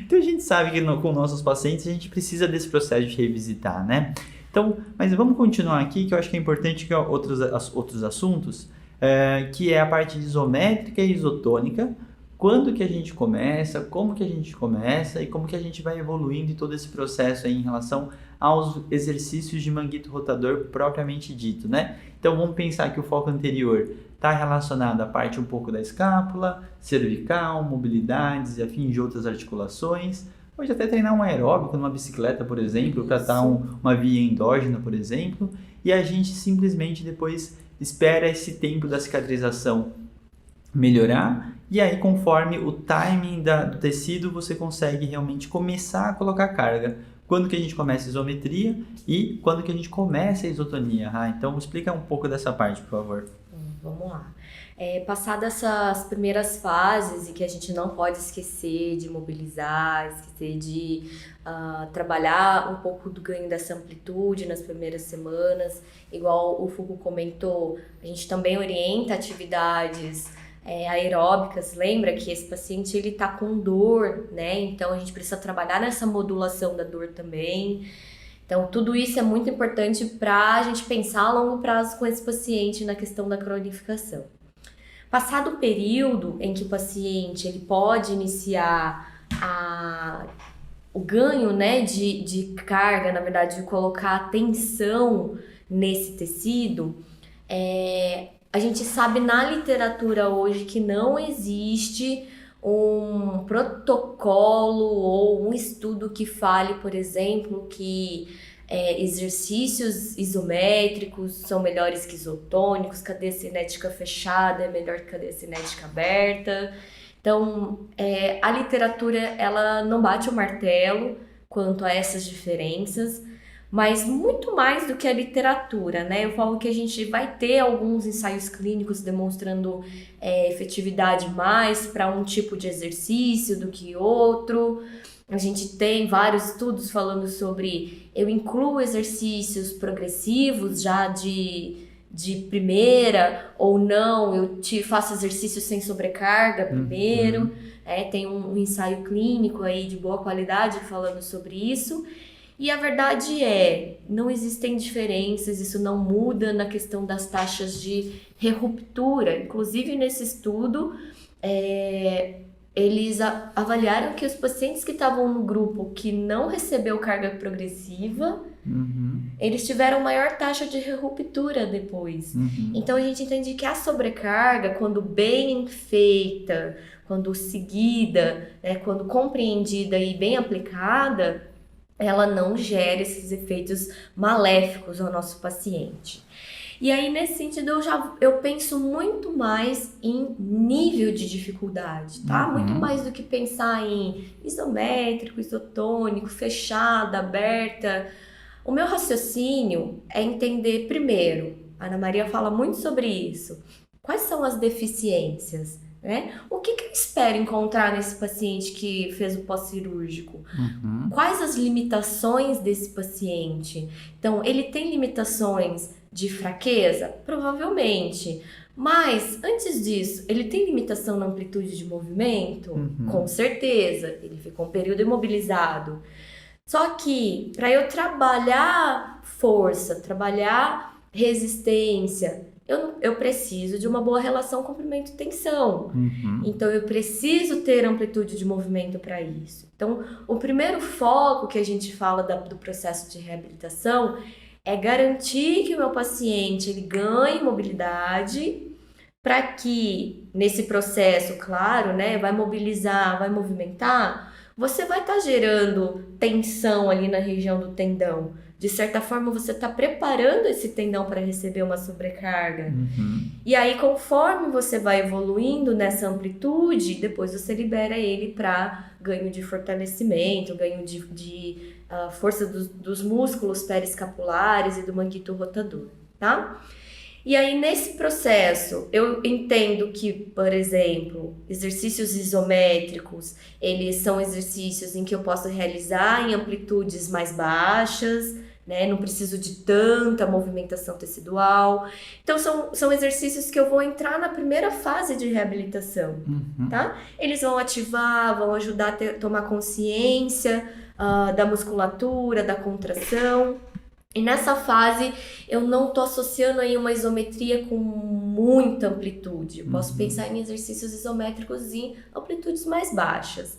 Então a gente sabe que com nossos pacientes a gente precisa desse processo de revisitar, né? Então, mas vamos continuar aqui, que eu acho que é importante que outros assuntos, que é a parte de isométrica e isotônica. Quando que a gente começa, como que a gente começa e como que a gente vai evoluindo em todo esse processo aí em relação aos exercícios de manguito rotador propriamente dito, né? Então vamos pensar que o foco anterior está relacionado à parte um pouco da escápula, cervical, mobilidades e afins de outras articulações. Pode até treinar um aeróbico numa bicicleta, por exemplo, para dar uma via endógena, por exemplo, e a gente simplesmente depois espera esse tempo da cicatrização melhorar, e aí conforme o timing do tecido você consegue realmente começar a colocar carga. Quando que a gente começa a isometria e quando que a gente começa a isotonia? Então explica um pouco dessa parte, por favor. Vamos lá. Passadas essas primeiras fases e que a gente não pode esquecer de mobilizar, esquecer de trabalhar um pouco do ganho dessa amplitude nas primeiras semanas, igual o Fugo comentou, a gente também orienta atividades aeróbicas. Lembra que esse paciente ele tá com dor, né? Então a gente precisa trabalhar nessa modulação da dor também. Então tudo isso é muito importante para a gente pensar a longo prazo com esse paciente na questão da cronificação. Passado o período em que o paciente ele pode iniciar o ganho, né, de carga, na verdade, de colocar tensão nesse tecido, a gente sabe na literatura hoje que não existe um protocolo ou um estudo que fale, por exemplo, que exercícios isométricos são melhores que isotônicos, cadeia cinética fechada é melhor que cadeia cinética aberta. Então, a literatura ela não bate o martelo quanto a essas diferenças, mas muito mais do que a literatura, né? Eu falo que a gente vai ter alguns ensaios clínicos demonstrando efetividade mais para um tipo de exercício do que outro. A gente tem vários estudos falando sobre eu incluo exercícios progressivos já de primeira ou não, eu faço exercício sem sobrecarga primeiro. Tem um ensaio clínico aí de boa qualidade falando sobre isso. E a verdade não existem diferenças, isso não muda na questão das taxas de reruptura. Inclusive, nesse estudo, eles avaliaram que os pacientes que estavam no grupo que não recebeu carga progressiva eles tiveram maior taxa de ruptura depois. Então a gente entende que a sobrecarga, quando bem feita, quando seguida, né, quando compreendida e bem aplicada, ela não gera esses efeitos maléficos ao nosso paciente. E aí, nesse sentido, eu penso muito mais em nível de dificuldade, tá? Muito mais do que pensar em isométrico, isotônico, fechada, aberta. O meu raciocínio é entender, primeiro, a Ana Maria fala muito sobre isso, quais são as deficiências, né? O que eu espero encontrar nesse paciente que fez o pós-cirúrgico? Quais as limitações desse paciente? Então, ele tem limitações de fraqueza? Provavelmente. Mas, antes disso, ele tem limitação na amplitude de movimento? Com certeza. Ele ficou um período imobilizado. Só que, para eu trabalhar força, trabalhar resistência, eu preciso de uma boa relação comprimento-tensão. Então, eu preciso ter amplitude de movimento para isso. Então, o primeiro foco que a gente fala do processo de reabilitação é garantir que o meu paciente ele ganhe mobilidade para que, nesse processo, claro, né, vai mobilizar, vai movimentar, você vai estar gerando tensão ali na região do tendão. De certa forma, você está preparando esse tendão para receber uma sobrecarga. E aí, conforme você vai evoluindo nessa amplitude, depois você libera ele para ganho de fortalecimento, ganho de força dos músculos periescapulares e do manguito rotador, tá? E aí, nesse processo, eu entendo que, por exemplo, exercícios isométricos, eles são exercícios em que eu posso realizar em amplitudes mais baixas, né? Não preciso de tanta movimentação tecidual. Então, são exercícios que eu vou entrar na primeira fase de reabilitação, tá? Eles vão ativar, vão ajudar a tomar consciência da musculatura, da contração. E nessa fase, eu não estou associando aí uma isometria com muita amplitude. Eu posso pensar em exercícios isométricos em amplitudes mais baixas.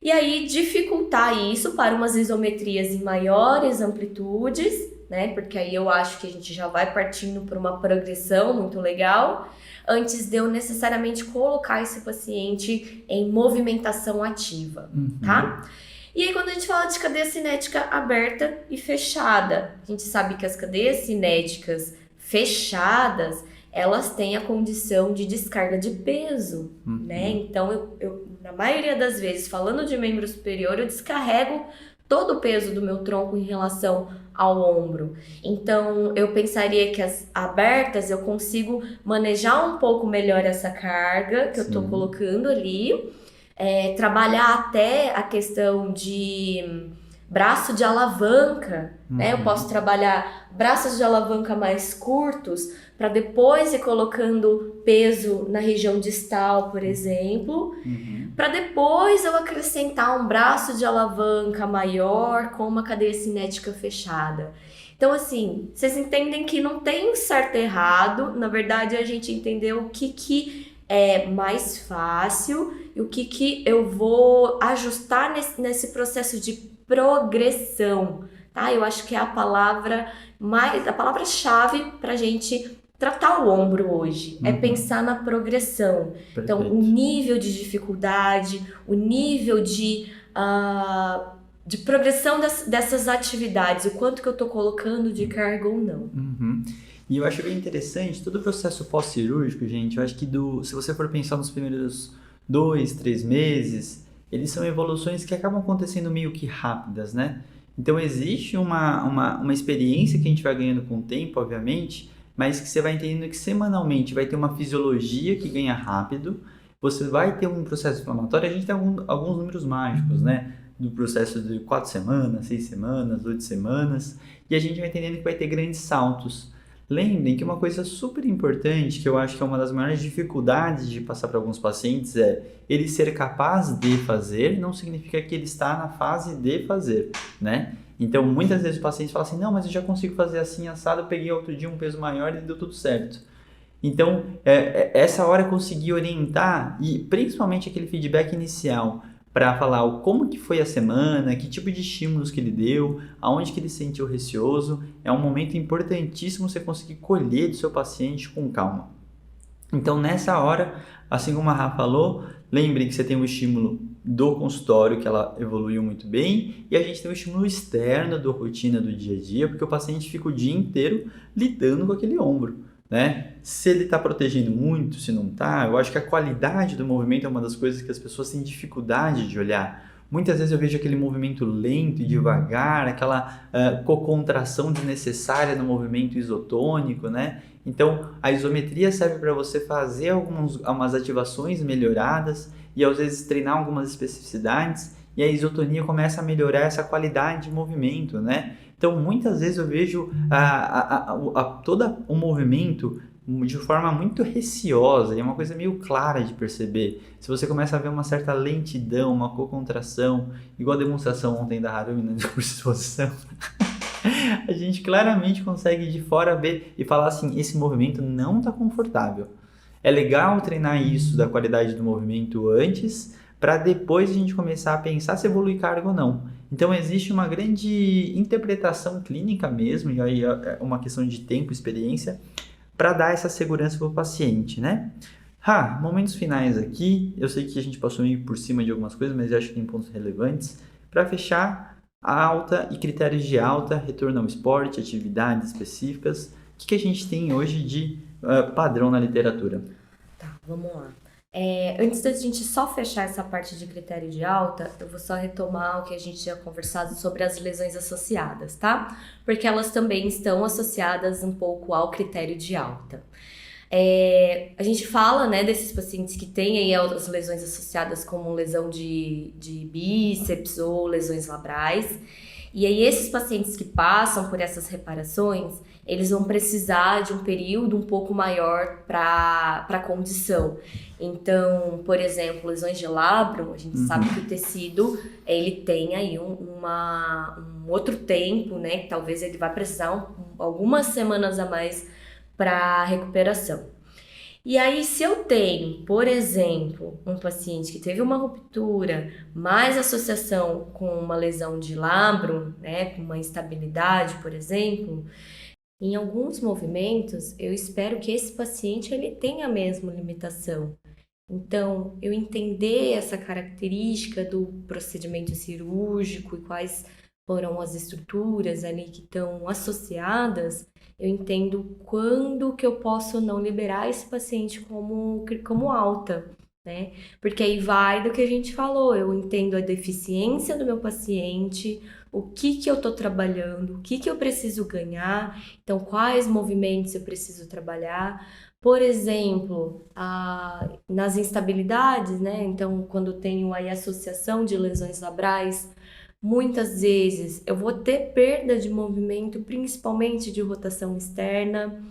E aí, dificultar isso para umas isometrias em maiores amplitudes, né? Porque aí eu acho que a gente já vai partindo para uma progressão muito legal, antes de eu necessariamente colocar esse paciente em movimentação ativa, tá? E aí, quando a gente fala de cadeia cinética aberta e fechada, a gente sabe que as cadeias cinéticas fechadas, elas têm a condição de descarga de peso, né? Então, eu, na maioria das vezes, falando de membro superior, eu descarrego todo o peso do meu tronco em relação ao ombro. Então, eu pensaria que as abertas, eu consigo manejar um pouco melhor essa carga que eu tô colocando ali, trabalhar até a questão de braço de alavanca, né? Eu posso trabalhar braços de alavanca mais curtos para depois ir colocando peso na região distal, por exemplo, para depois eu acrescentar um braço de alavanca maior com uma cadeia cinética fechada. Então, assim, vocês entendem que não tem certo e errado, na verdade a gente entendeu o que é mais fácil e o que eu vou ajustar nesse processo de progressão, tá? Eu acho que é a palavra-chave para a gente tratar o ombro hoje, é pensar na progressão. Perfeito. Então, o nível de dificuldade, o nível de progressão dessas atividades, o quanto que eu estou colocando de carga ou não. E eu acho bem interessante, todo o processo pós-cirúrgico, gente, eu acho que se você for pensar nos primeiros 2, 3 meses, eles são evoluções que acabam acontecendo meio que rápidas, né? Então, existe uma experiência que a gente vai ganhando com o tempo, obviamente, mas que você vai entendendo que semanalmente vai ter uma fisiologia que ganha rápido, você vai ter um processo inflamatório, a gente tem alguns números mágicos, né? Do processo de 4 semanas, 6 semanas, 8 semanas, e a gente vai entendendo que vai ter grandes saltos. Lembrem que uma coisa super importante, que eu acho que é uma das maiores dificuldades de passar para alguns pacientes, é ele ser capaz de fazer, não significa que ele está na fase de fazer, né? Então, muitas vezes o paciente fala assim, não, mas eu já consigo fazer assim, assado, eu peguei outro dia um peso maior e deu tudo certo. Então, essa hora eu consegui orientar, e principalmente aquele feedback inicial, para falar como que foi a semana, que tipo de estímulos que ele deu, aonde que ele se sentiu receoso. É um momento importantíssimo você conseguir colher do seu paciente com calma. Então, nessa hora, assim como a Rafa falou, lembre que você tem o estímulo do consultório, que ela evoluiu muito bem, e a gente tem o estímulo externo da rotina do dia a dia, porque o paciente fica o dia inteiro lidando com aquele ombro, né? Se ele está protegendo muito, se não está, eu acho que a qualidade do movimento é uma das coisas que as pessoas têm dificuldade de olhar. Muitas vezes eu vejo aquele movimento lento e devagar, aquela cocontração desnecessária no movimento isotônico, né? Então, a isometria serve para você fazer algumas ativações melhoradas e às vezes treinar algumas especificidades, e a isotonia começa a melhorar essa qualidade de movimento, né? Então, muitas vezes eu vejo todo o movimento de forma muito receosa, e é uma coisa meio clara de perceber. Se você começa a ver uma certa lentidão, uma cocontração, igual a demonstração ontem da Harumi na curso de exposição, a gente claramente consegue de fora ver e falar assim, esse movimento não está confortável. É legal treinar isso da qualidade do movimento antes, para depois a gente começar a pensar se evolui carga ou não. Então existe uma grande interpretação clínica mesmo, e aí é uma questão de tempo e experiência, para dar essa segurança para o paciente, né? Momentos finais aqui, eu sei que a gente passou meio por cima de algumas coisas, mas eu acho que tem pontos relevantes. Para fechar, alta e critérios de alta, retorno ao esporte, atividades específicas. O que a gente tem hoje de padrão na literatura? Tá, vamos lá. Antes da gente só fechar essa parte de critério de alta, eu vou só retomar o que a gente tinha conversado sobre as lesões associadas, tá? Porque elas também estão associadas um pouco ao critério de alta. A gente fala, né, desses pacientes que têm aí as lesões associadas como lesão de bíceps ou lesões labrais. E aí esses pacientes que passam por essas reparações, eles vão precisar de um período um pouco maior para a condição. Então, por exemplo, lesões de labrum, a gente sabe que o tecido, ele tem aí um outro tempo, né, que talvez ele vai precisar algumas semanas a mais para recuperação. E aí, se eu tenho, por exemplo, um paciente que teve uma ruptura, mais associação com uma lesão de labrum, né, com uma instabilidade, por exemplo, em alguns movimentos, eu espero que esse paciente ele tenha a mesma limitação. Então, eu entender essa característica do procedimento cirúrgico e quais foram as estruturas ali que estão associadas, eu entendo quando que eu posso não liberar esse paciente como alta, né? Porque aí vai do que a gente falou, eu entendo a deficiência do meu paciente, o que eu estou trabalhando, o que eu preciso ganhar, então quais movimentos eu preciso trabalhar. Por exemplo, nas instabilidades, né? Então, quando tenho aí associação de lesões labrais, muitas vezes eu vou ter perda de movimento, principalmente de rotação externa.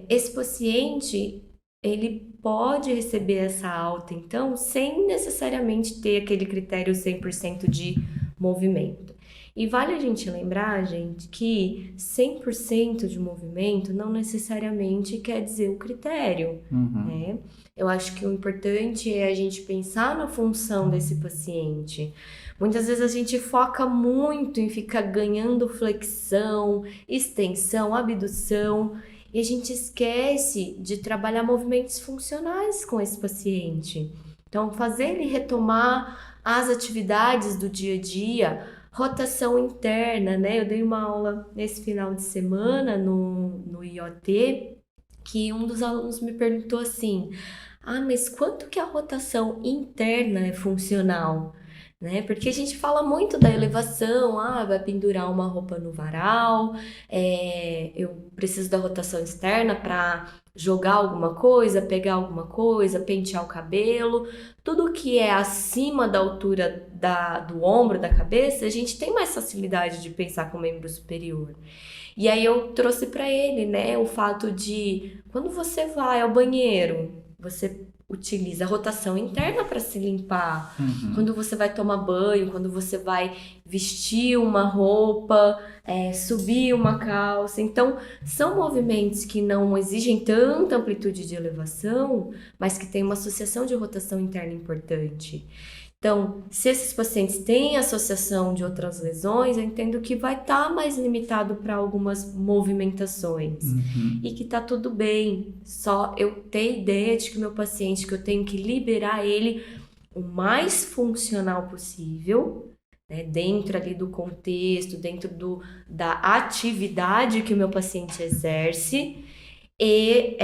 Esse paciente, ele pode receber essa alta, então, sem necessariamente ter aquele critério 100% de movimento. E vale a gente lembrar, gente, que 100% de movimento não necessariamente quer dizer o critério, né? Eu acho que o importante é a gente pensar na função desse paciente. Muitas vezes a gente foca muito em ficar ganhando flexão, extensão, abdução, e a gente esquece de trabalhar movimentos funcionais com esse paciente. Então, fazer ele retomar as atividades do dia a dia, rotação interna, né? Eu dei uma aula nesse final de semana no IoT, que um dos alunos me perguntou assim, mas quanto que a rotação interna é funcional? Né? Porque a gente fala muito da elevação, vai pendurar uma roupa no varal, eu preciso da rotação externa para jogar alguma coisa, pegar alguma coisa, pentear o cabelo, tudo que é acima da altura do ombro, da cabeça, a gente tem mais facilidade de pensar com o membro superior. E aí eu trouxe para ele, né, o fato de quando você vai ao banheiro, você utiliza a rotação interna para se limpar. Quando você vai tomar banho, quando você vai vestir uma roupa, subir uma calça. Então, são movimentos que não exigem tanta amplitude de elevação, mas que tem uma associação de rotação interna importante. Então, se esses pacientes têm associação de outras lesões, eu entendo que vai estar mais limitado para algumas movimentações e que tá tudo bem. Só eu ter ideia de que meu paciente, que eu tenho que liberar ele o mais funcional possível, né, dentro ali do contexto, dentro da atividade que o meu paciente exerce, e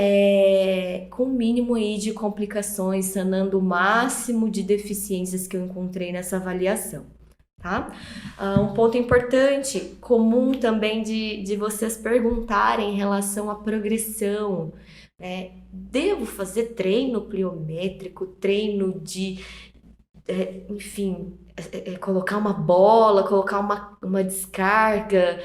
com o mínimo aí de complicações, sanando o máximo de deficiências que eu encontrei nessa avaliação, tá? Um ponto importante, comum também de vocês perguntarem em relação à progressão, né? Devo fazer treino pliométrico, treino de, enfim, colocar uma bola, colocar uma descarga,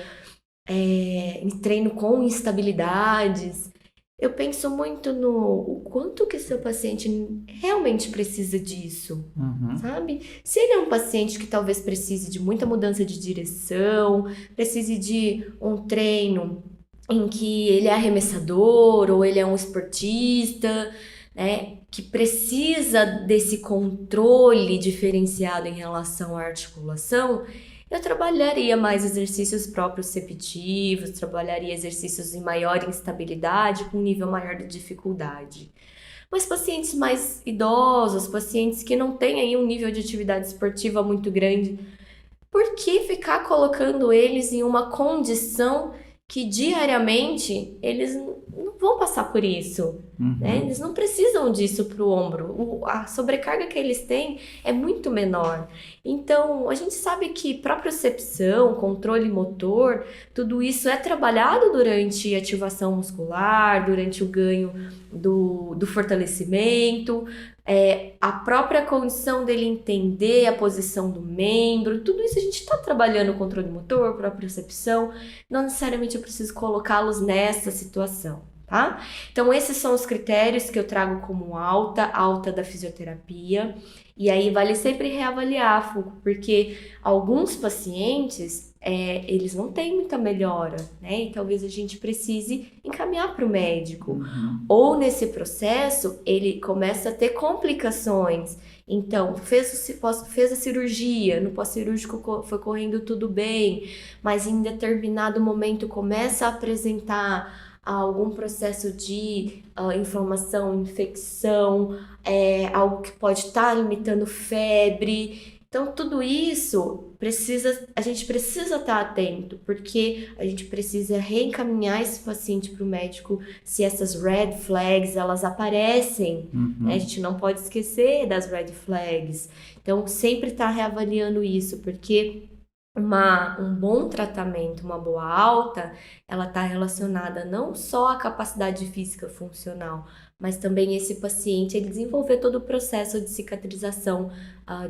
treino com instabilidades. Eu penso muito no o quanto que seu paciente realmente precisa disso, sabe? Se ele é um paciente que talvez precise de muita mudança de direção, precise de um treino em que ele é arremessador ou ele é um esportista, né, que precisa desse controle diferenciado em relação à articulação, eu trabalharia mais exercícios proprioceptivos, trabalharia exercícios em maior instabilidade, com um nível maior de dificuldade. Mas pacientes mais idosos, pacientes que não têm aí um nível de atividade esportiva muito grande, por que ficar colocando eles em uma condição que diariamente eles não vão passar por isso, né? Eles não precisam disso para o ombro. A sobrecarga que eles têm é muito menor. Então, a gente sabe que propriocepção, controle motor, tudo isso é trabalhado durante a ativação muscular, durante o ganho do fortalecimento, a própria condição dele entender a posição do membro, tudo isso a gente está trabalhando o controle motor, propriocepção, não necessariamente eu preciso colocá-los nessa situação, tá? Então esses são os critérios que eu trago como alta da fisioterapia, e aí vale sempre reavaliar, Fulco, porque alguns pacientes, eles não têm muita melhora, né? E talvez a gente precise encaminhar para o médico. Ou nesse processo, ele começa a ter complicações. Então, fez a cirurgia, no pós-cirúrgico foi correndo tudo bem, mas em determinado momento começa a apresentar algum processo de inflamação, infecção, algo que pode estar limitando febre. Então, tudo isso a gente precisa estar atento, porque a gente precisa reencaminhar esse paciente para o médico se essas red flags, elas aparecem, né? A gente não pode esquecer das red flags. Então, sempre estar reavaliando isso, porque um bom tratamento, uma boa alta, ela está relacionada não só à capacidade física funcional, mas também esse paciente ele desenvolver todo o processo de cicatrização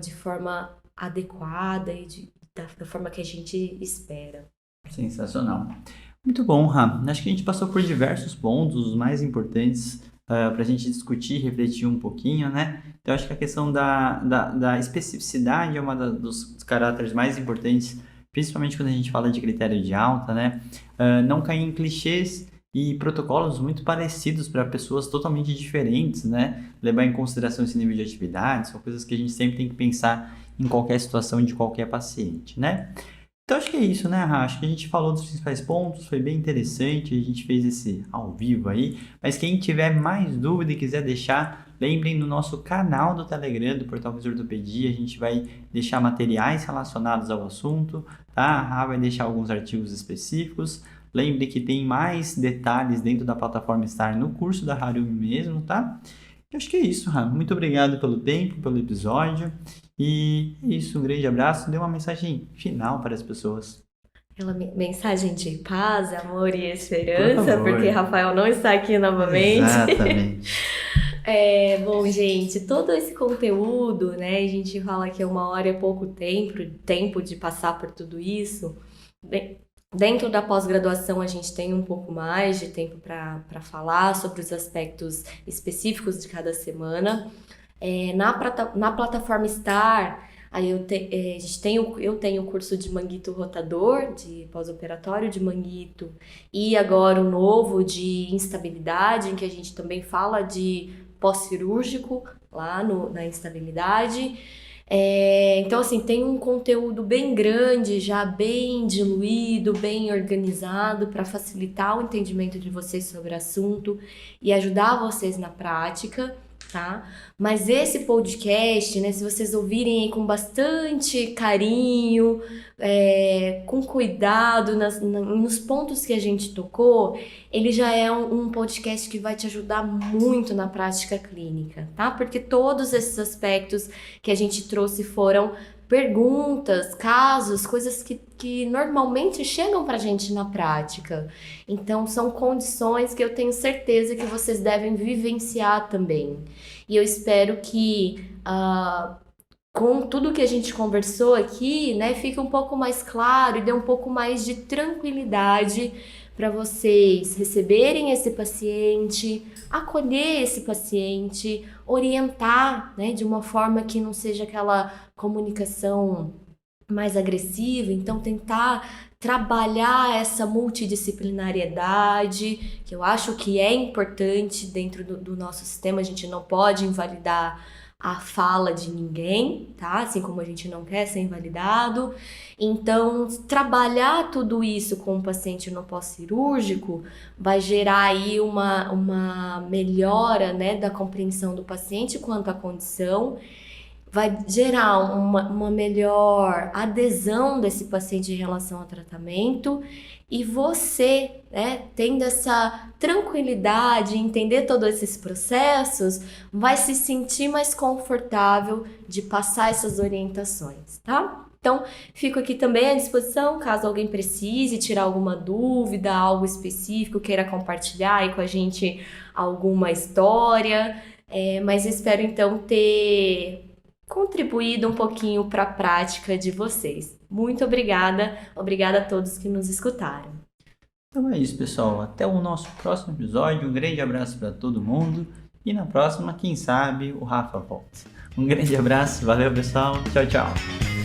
de forma adequada e da forma que a gente espera. Sensacional. Muito bom, Ra. Acho que a gente passou por diversos pontos, os mais importantes para a gente discutir, refletir um pouquinho, né? Então, acho que a questão da especificidade é uma dos caráteres mais importantes, principalmente quando a gente fala de critério de alta, né? Não cair em clichês e protocolos muito parecidos para pessoas totalmente diferentes, né? Levar em consideração esse nível de atividade, são coisas que a gente sempre tem que pensar em qualquer situação de qualquer paciente, né? Então, acho que é isso, né, Ra? Acho que a gente falou dos principais pontos, foi bem interessante, a gente fez esse ao vivo aí, mas quem tiver mais dúvida e quiser deixar, lembrem no nosso canal do Telegram, do Portal Fisiortopedia, a gente vai deixar materiais relacionados ao assunto, tá? A Ra vai deixar alguns artigos específicos. Lembre que tem mais detalhes dentro da plataforma Star no curso da Harumi mesmo, tá? Eu acho que é isso, Ra. Muito obrigado pelo tempo, pelo episódio. E é isso, um grande abraço. Dê uma mensagem final para as pessoas. Aquela mensagem de paz, amor e esperança, porque Rafael não está aqui novamente. Exatamente. Bom, gente, todo esse conteúdo, né? A gente fala que 1 hora é pouco tempo de passar por tudo isso. Dentro da pós-graduação, a gente tem um pouco mais de tempo para falar sobre os aspectos específicos de cada semana. Na plataforma Star, aí eu tenho o curso de manguito rotador, de pós-operatório de manguito, e agora o novo de instabilidade, em que a gente também fala de pós-cirúrgico lá na instabilidade. Então, assim, tem um conteúdo bem grande, já bem diluído, bem organizado, para facilitar o entendimento de vocês sobre o assunto e ajudar vocês na prática, tá? Mas esse podcast, né, se vocês ouvirem aí com bastante carinho, com cuidado nos pontos que a gente tocou, ele já é um podcast que vai te ajudar muito na prática clínica, tá? Porque todos esses aspectos que a gente trouxe foram perguntas, casos, coisas que normalmente chegam pra gente na prática. Então, são condições que eu tenho certeza que vocês devem vivenciar também. E eu espero que com tudo que a gente conversou aqui, né, fique um pouco mais claro e dê um pouco mais de tranquilidade para vocês receberem esse paciente, acolher esse paciente, orientar, né, de uma forma que não seja aquela comunicação mais agressiva, então tentar trabalhar essa multidisciplinariedade, que eu acho que é importante dentro do nosso sistema. A gente não pode invalidar a fala de ninguém, tá? Assim como a gente não quer ser invalidado. Então, trabalhar tudo isso com o paciente no pós-cirúrgico vai gerar aí uma melhora, né, da compreensão do paciente quanto à condição, vai gerar uma melhor adesão desse paciente em relação ao tratamento, e você, né, tendo essa tranquilidade, entender todos esses processos, vai se sentir mais confortável de passar essas orientações, tá? Então, fico aqui também à disposição, caso alguém precise tirar alguma dúvida, algo específico, queira compartilhar aí com a gente alguma história, mas espero então ter contribuído um pouquinho para a prática de vocês. Muito obrigada a todos que nos escutaram. Então é isso, pessoal. Até o nosso próximo episódio. Um grande abraço para todo mundo. E na próxima, quem sabe, o Rafa volta. Um grande abraço. Valeu, pessoal. Tchau, tchau.